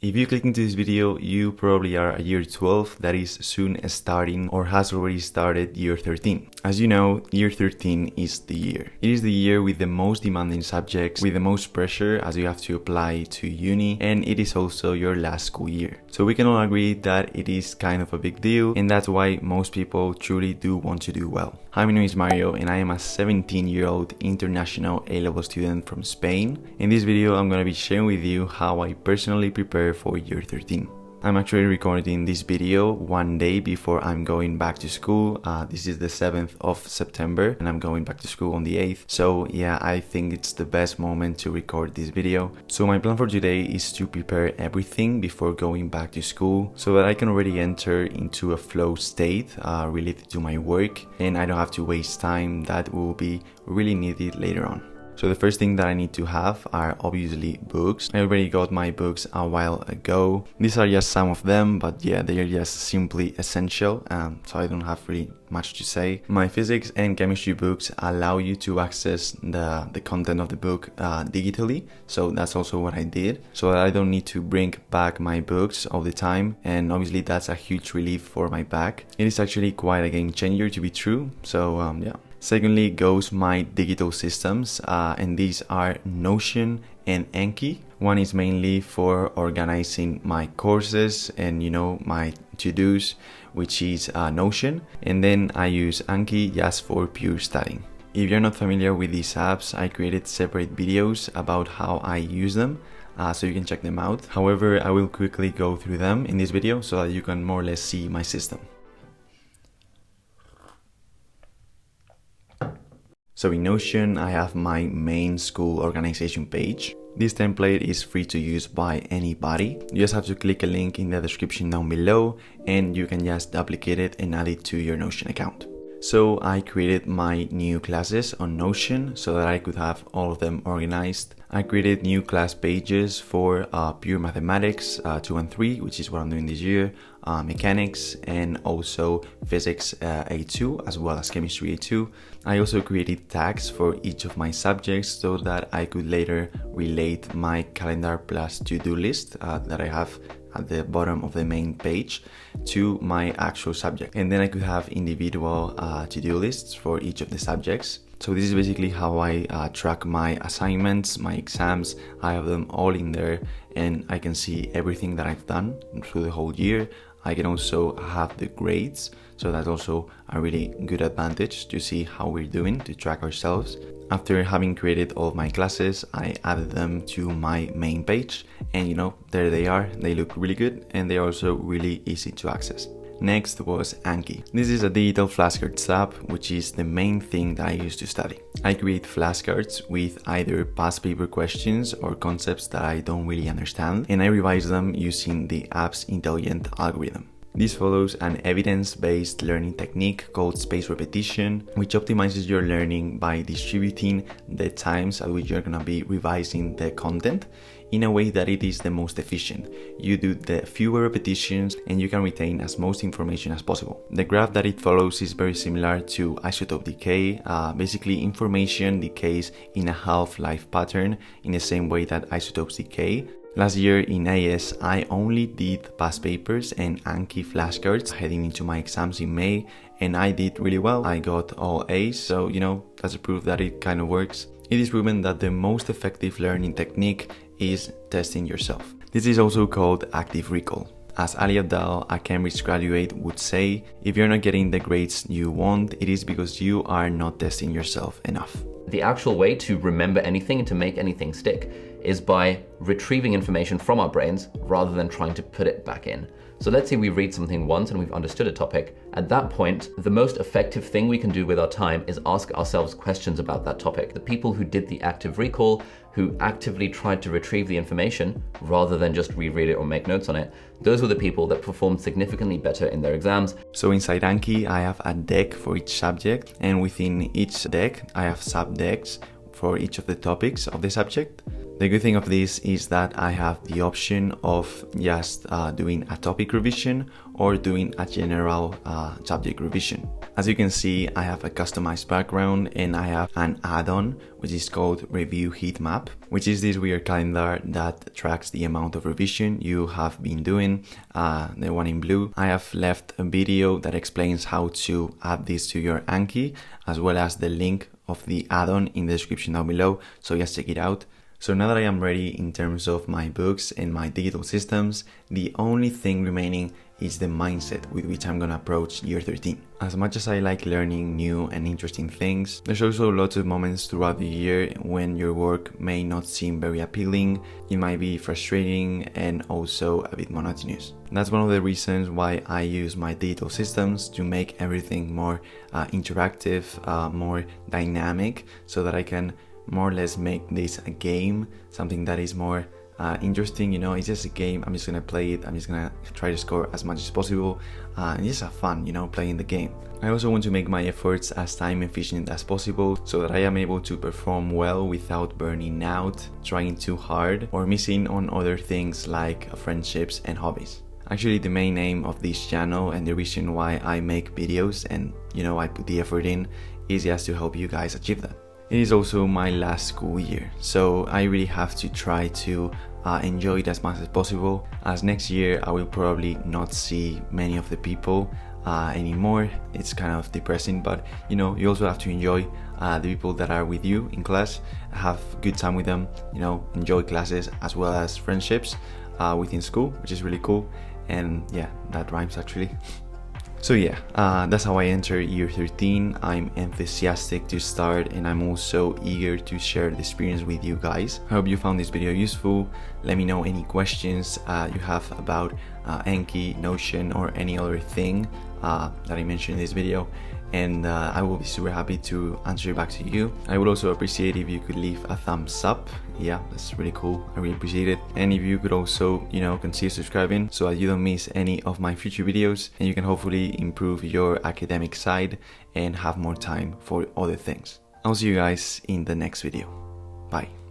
If you click into this video, you probably are a year 12 that is soon starting or has already started year 13. As you know, year 13 is the year. It is the year with the most demanding subjects, with the most pressure as you have to apply to uni, and it is also your last school year. So we can all agree that it is kind of a big deal, and that's why most people truly do want to do well. Hi, my name is Mario and I am a 17-year-old international A-level student from Spain. In this video, I'm going to be sharing with you how I personally prepare for year 13. I'm actually recording this video one day before I'm going back to school. This is the 7th of September and I'm going back to school on the 8th. So yeah, I think it's the best moment to record this video. So my plan for today is to prepare everything before going back to school so that I can already enter into a flow state related to my work and I don't have to waste time that will be really needed later on. So the first thing that I need to have are obviously books. I already got my books a while ago. These are just some of them, but yeah, they are just simply essential, so I don't have really much to say. My physics and chemistry books allow you to access the content of the book digitally, so that's also what I did, so that I don't need to bring back my books all the time, and obviously that's a huge relief for my back. It is actually quite a game changer to be true, so yeah. Secondly goes my digital systems, and these are Notion and Anki. One is mainly for organizing my courses and my to-dos, which is Notion, and then I use Anki just for pure studying. If you're not familiar with these apps, I created separate videos about how I use them, so you can check them out. However, I will quickly go through them in this video so that you can more or less see my system. So in Notion, I have my main school organization page. This template is free to use by anybody. You just have to click a link in the description down below and you can just duplicate it and add it to your Notion account. So I created my new classes on Notion so that I could have all of them organized. I created new class pages for pure mathematics 2 and 3, which is what I'm doing this year, mechanics, and also physics A2 as well as chemistry A2. I also created tags for each of my subjects so that I could later relate my calendar plus to-do list that I have at the bottom of the main page to my actual subject, and then I could have individual to-do lists for each of the subjects. So this is basically how I track my assignments, my exams. I have them all in there and I can see everything that I've done through the whole year. I can also have the grades, so that's also a really good advantage to see how we're doing, to track ourselves. After having created all of my classes, I added them to my main page and there they are. They look really good and they're also really easy to access. Next was Anki. This is a digital flashcards app, which is the main thing that I use to study. I create flashcards with either past paper questions or concepts that I don't really understand, and I revise them using the app's intelligent algorithm. This follows an evidence-based learning technique called spaced repetition, which optimizes your learning by distributing the times at which you're going to be revising the content in a way that it is the most efficient. You do the fewer repetitions and you can retain as much information as possible. The graph that it follows is very similar to isotope decay. Basically, information decays in a half-life pattern in the same way that isotopes decay. Last year in AS, I only did past papers and Anki flashcards heading into my exams in May, and I did really well. I got all A's, so that's a proof that it kind of works. It is proven that the most effective learning technique is testing yourself. This is also called active recall. As Ali Abdal, a Cambridge graduate, would say, if you're not getting the grades you want, it is because you are not testing yourself enough. The actual way to remember anything and to make anything stick is by retrieving information from our brains rather than trying to put it back in. So let's say we read something once and we've understood a topic. At that point, the most effective thing we can do with our time is ask ourselves questions about that topic. The people who did the active recall, who actively tried to retrieve the information rather than just reread it or make notes on it, those were the people that performed significantly better in their exams. So inside Anki, I have a deck for each subject, and within each deck, I have sub-decks for each of the topics of the subject. The good thing of this is that I have the option of just doing a topic revision or doing a general subject revision. As you can see, I have a customized background and I have an add-on which is called Review Heat Map, which is this weird calendar that tracks the amount of revision you have been doing, the one in blue. I have left a video that explains how to add this to your Anki, as well as the link of the add-on in the description down below, so just check it out. So now that I am ready in terms of my books and my digital systems, the only thing remaining is the mindset with which I'm gonna approach year 13. As much as I like learning new and interesting things, there's also lots of moments throughout the year when your work may not seem very appealing, it might be frustrating and also a bit monotonous. That's one of the reasons why I use my digital systems to make everything more interactive, more dynamic, so that I can more or less make this a game, something that is more interesting. You know, it's just a game. I'm just gonna play it. I'm just gonna try to score as much as possible and just have fun, you know, playing the game. I also want to make my efforts as time efficient as possible so that I am able to perform well without burning out, trying too hard, or missing on other things like friendships and hobbies. Actually, the main aim of this channel and the reason why I make videos and, you know, I put the effort in is just to help you guys achieve that. It is also my last school year, so I really have to try to enjoy it as much as possible, as next year I will probably not see many of the people anymore. It's kind of depressing, but you know, you also have to enjoy the people that are with you in class, have good time with them, you know, enjoy classes as well as friendships within school, which is really cool. And yeah, that rhymes actually. So yeah, that's how I enter year 13. I'm enthusiastic to start and I'm also eager to share the experience with you guys. I hope you found this video useful. Let me know any questions you have about Anki, Notion, or any other thing that I mentioned in this video, and I will be super happy to answer back to you. I would also appreciate if you could leave a thumbs up. Yeah, that's really cool. I really appreciate it. And if you could also, you know, consider subscribing so that you don't miss any of my future videos and you can hopefully improve your academic side and have more time for other things. I'll see you guys in the next video. Bye.